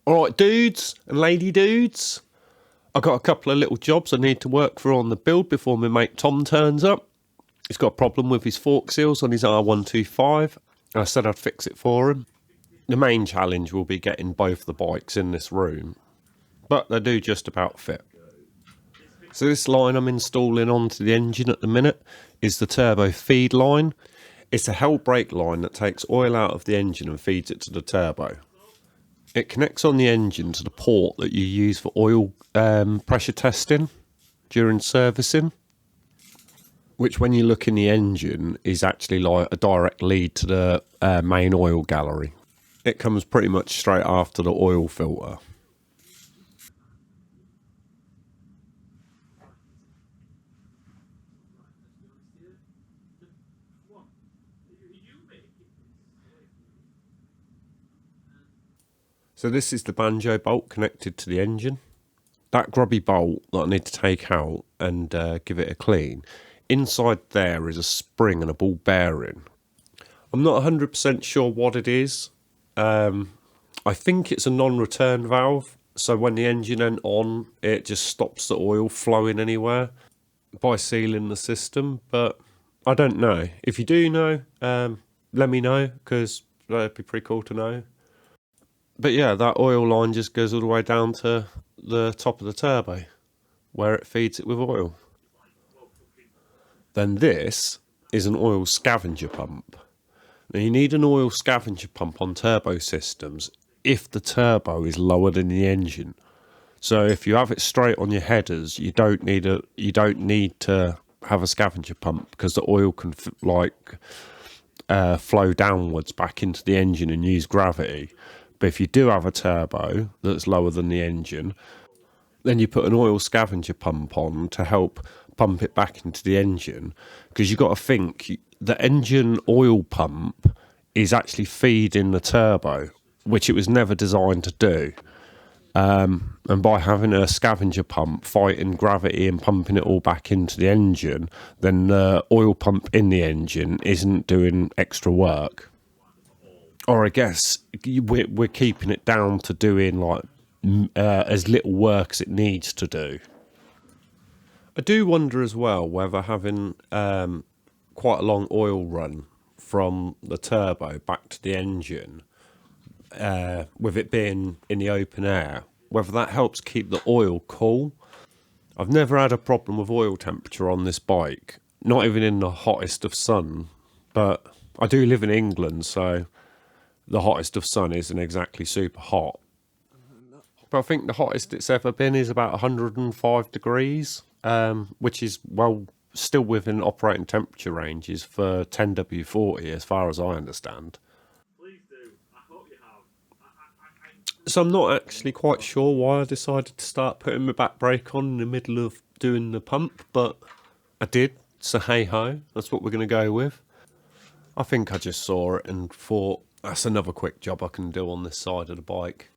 Alright dudes and lady dudes, I've got a couple of little jobs I need to work through on the build before my mate Tom turns up. He's got a problem with his fork seals on his R125 and I said I'd fix it for him. The main challenge will be getting both the bikes in this room, but they do just about fit. So this line I'm installing onto the engine at the minute is the turbo feed line. It's a hell brake line that takes oil out of the engine and feeds it to the turbo. It connects on the engine to the port that you use for oil pressure testing during servicing, which when you look in the engine is actually like a direct lead to the main oil gallery. It comes pretty much straight after the oil filter. So this is the banjo bolt connected to the engine. That grubby bolt that I need to take out and give it a clean. Inside there is a spring and a ball bearing. I'm not 100% sure what it is. I think it's a non-return valve. So when the engine ain't on, it just stops the oil flowing anywhere by sealing the system. But I don't know. If you do know, let me know, because that'd be pretty cool to know. But yeah, that oil line just goes all the way down to the top of the turbo, where it feeds it with oil. Then this is an oil scavenger pump. Now you need an oil scavenger pump on turbo systems if the turbo is lower than the engine. So if you have it straight on your headers, you don't need to have a scavenger pump, because the oil can flow downwards back into the engine and use gravity. But if you do have a turbo that's lower than the engine, then you put an oil scavenger pump on to help pump it back into the engine. Because you've got to think, the engine oil pump is actually feeding the turbo, which it was never designed to do. And by having a scavenger pump fighting gravity and pumping it all back into the engine, then the oil pump in the engine isn't doing extra work. Or I guess we're keeping it down to doing like as little work as it needs to do. I do wonder as well whether having quite a long oil run from the turbo back to the engine, with it being in the open air, whether that helps keep the oil cool. I've never had a problem with oil temperature on this bike, not even in the hottest of sun, but I do live in England, so the hottest of sun isn't exactly super hot. But I think the hottest it's ever been is about 105 degrees, which is, well, still within operating temperature ranges for 10W40 as far as I understand. Please do. I hope you have. So I'm not actually quite sure why I decided to start putting my back brake on in the middle of doing the pump, but I did, so hey ho, that's what we're going to go with. I think I just saw it and thought, that's another quick job I can do on this side of the bike.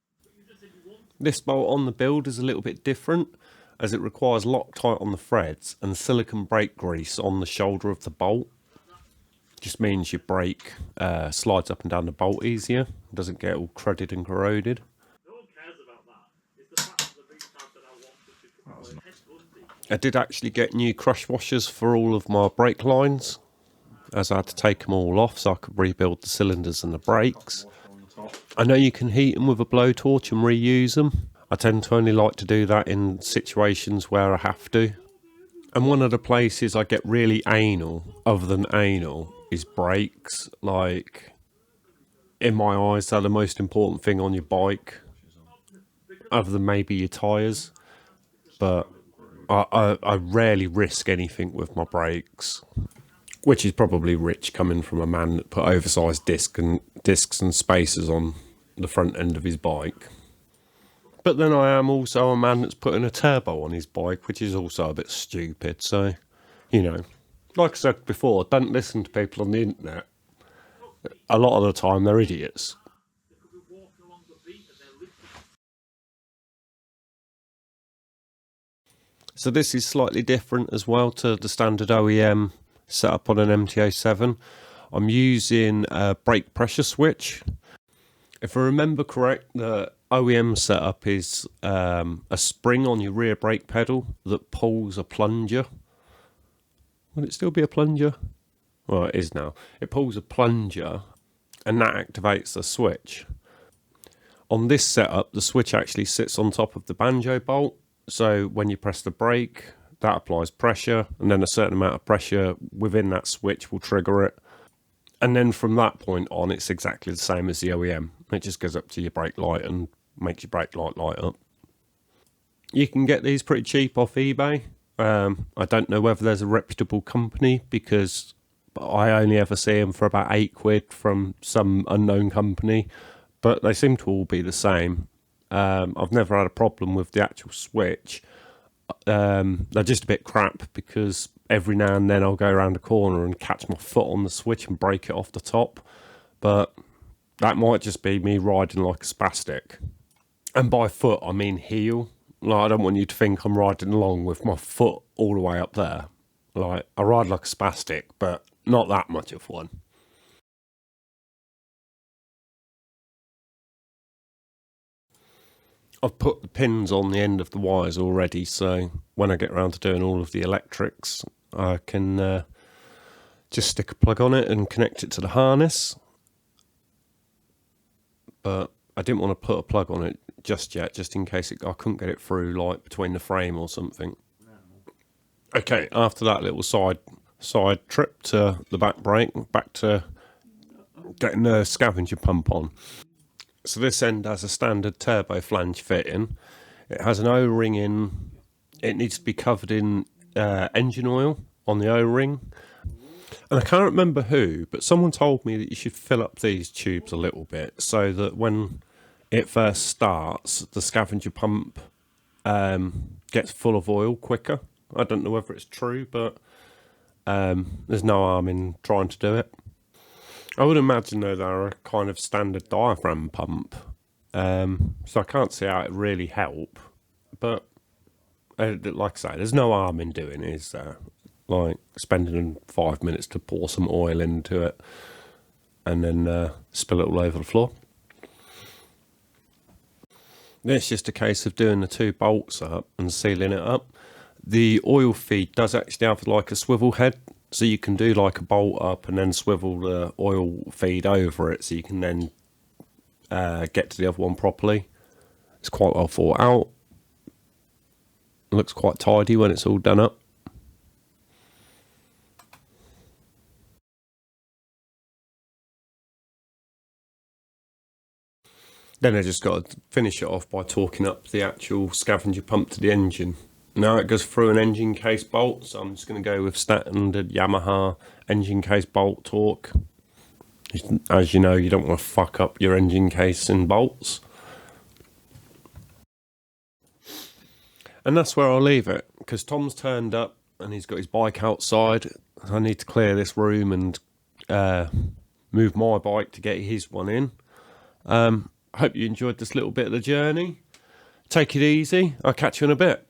This bolt on the build is a little bit different, as it requires Loctite on the threads and silicone brake grease on the shoulder of the bolt. Just means your brake slides up and down the bolt easier, doesn't get all crudded and corroded. No one cares about that. It's the fact that the restart that I wanted to. I did actually get new crush washers for all of my brake lines, as I had to take them all off so I could rebuild the cylinders and the brakes. I know you can heat them with a blowtorch and reuse them. I tend to only like to do that in situations where I have to. And one of the places I get really anal, other than anal, is brakes. Like, in my eyes, they're the most important thing on your bike, other than maybe your tyres. But I rarely risk anything with my brakes. Which is probably rich coming from a man that put oversized discs and spacers on the front end of his bike. But then I am also a man that's putting a turbo on his bike, which is also a bit stupid. So, you know, like I said before, don't listen to people on the internet. A lot of the time they're idiots. So this is slightly different as well to the standard OEM set up on an MT-07. I'm using a brake pressure switch. If I remember correct, the OEM setup is a spring on your rear brake pedal that pulls a plunger. Will it still be a plunger? Well, it is now. It pulls a plunger and that activates the switch. On this setup, the switch actually sits on top of the banjo bolt. So when you press the brake, that applies pressure, and then a certain amount of pressure within that switch will trigger it. And then from that point on, it's exactly the same as the OEM. It just goes up to your brake light and makes your brake light light up. You can get these pretty cheap off eBay. I don't know whether there's a reputable company, because I only ever see them for about £8 from some unknown company, but they seem to all be the same. I've never had a problem with the actual switch. They're just a bit crap because every now and then I'll go around a corner and catch my foot on the switch and break it off the top. But that might just be me riding like a spastic. And by foot, I mean heel. Like, I don't want you to think I'm riding along with my foot all the way up there. Like, I ride like a spastic, but not that much of one. I've put the pins on the end of the wires already, so when I get around to doing all of the electrics, I can just stick a plug on it and connect it to the harness. But I didn't want to put a plug on it just yet, just in case I couldn't get it through, like between the frame or something. Okay, after that little side trip to the back brake, back to getting the scavenger pump on. So this end has a standard turbo flange fitting. It has an O-ring in. It needs to be covered in engine oil on the O-ring. And I can't remember who, but someone told me that you should fill up these tubes a little bit so that when it first starts, the scavenger pump gets full of oil quicker. I don't know whether it's true, but there's no harm in trying to do it. I would imagine, though, they're a kind of standard diaphragm pump, so I can't see how it really help. But like I say, there's no harm in doing it, is there? Like spending 5 minutes to pour some oil into it and then spill it all over the floor. Then it's just a case of doing the 2 bolts up and sealing it up. The oil feed does actually have like a swivel head, so you can do like a bolt up and then swivel the oil feed over it, so you can then get to the other one properly. It's quite well thought out. It looks quite tidy when it's all done up. Then I just got to finish it off by torquing up the actual scavenger pump to the engine. Now it goes through an engine case bolt, so I'm just going to go with standard Yamaha engine case bolt torque. As you know, you don't want to fuck up your engine case and bolts. And that's where I'll leave it, because Tom's turned up and he's got his bike outside. I need to clear this room and move my bike to get his one in. I hope you enjoyed this little bit of the journey. Take it easy. I'll catch you in a bit.